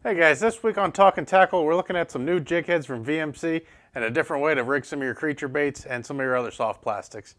Hey guys, this week on Talkin Tackle, we're looking at some new jig heads from VMC and a different way to rig some of your creature baits and some of your other soft plastics.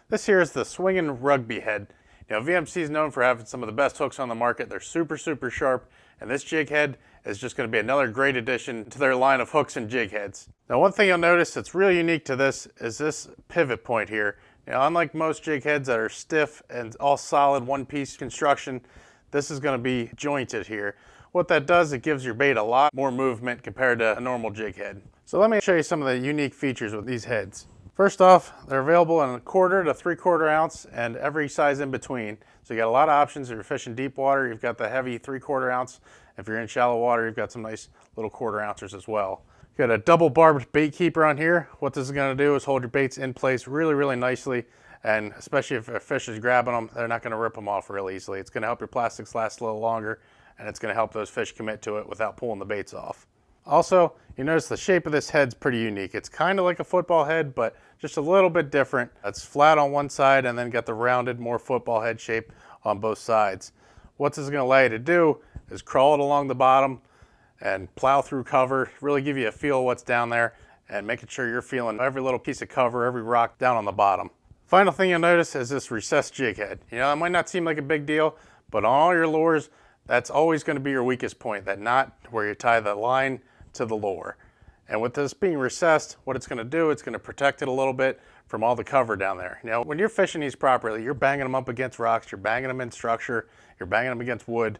This here is the Swingin Rugby head. You know, VMC is known for having some of the best hooks on the market. They're super sharp, and this jig head is just going to be another great addition to their line of hooks and jig heads. Now, one thing you'll notice that's really unique to this is this pivot point here. Now, unlike most jig heads that are stiff and all solid one-piece construction, this is going to be jointed here. What that does, it gives your bait a lot more movement compared to a normal jig head. So let me show you some of the unique features with these heads. First off, they're available in 1/4 to 3/4 ounce and every size in between. So you got a lot of options. If you're fishing deep water, you've got the heavy 3/4 ounce. If you're in shallow water, you've got some nice little 1/4 ounces as well. You got a double barbed bait keeper on here. What this is going to do is hold your baits in place really nicely. And especially if a fish is grabbing them, they're not going to rip them off real easily. It's going to help your plastics last a little longer, and it's going to help those fish commit to it without pulling the baits off. Also, you notice the shape of this head's pretty unique. It's kind of like a football head, but just a little bit different. It's flat on one side and then got the rounded, more football head shape on both sides. What this is going to allow you to do is crawl it along the bottom and plow through cover, really give you a feel of what's down there and making sure you're feeling every little piece of cover, every rock down on the bottom. Final thing you'll notice is this recessed jig head. You know, it might not seem like a big deal, but on all your lures, that's always going to be your weakest point, that knot where you tie the line to the lure. And with this being recessed, what it's going to do, it's going to protect it a little bit from all the cover down there. You know, when you're fishing these properly, you're banging them up against rocks, you're banging them in structure, you're banging them against wood,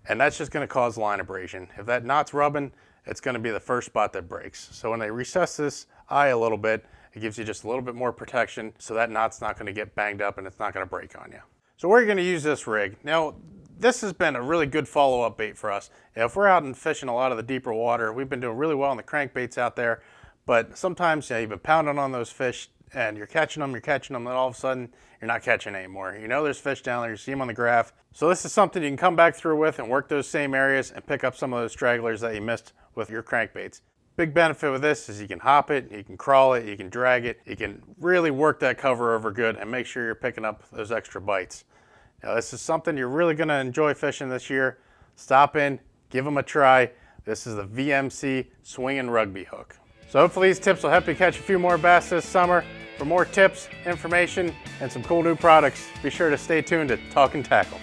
and that's just going to cause line abrasion. If that knot's rubbing, it's going to be the first spot that breaks. So when they recess this eye a little bit, it gives you just a little bit more protection so that knot's not going to get banged up and it's not going to break on you. So where are you going to use this rig? Now, this has been a really good follow-up bait for us. You know, if we're out and fishing a lot of the deeper water, we've been doing really well on the crankbaits out there, but sometimes you've been pounding on those fish and you're catching them, and all of a sudden you're not catching anymore. You know there's fish down there, you see them on the graph. So this is something you can come back through with and work those same areas and pick up some of those stragglers that you missed with your crankbaits. Big benefit with this is you can hop it, you can crawl it, you can drag it, you can really work that cover over good and make sure you're picking up those extra bites. Now this is something you're really going to enjoy fishing this year. Stop in, give them a try. This is the VMC Swingin Rugby hook. So hopefully these tips will help you catch a few more bass this summer. For more tips, information, and some cool new products, be sure to stay tuned to Talkin Tackle.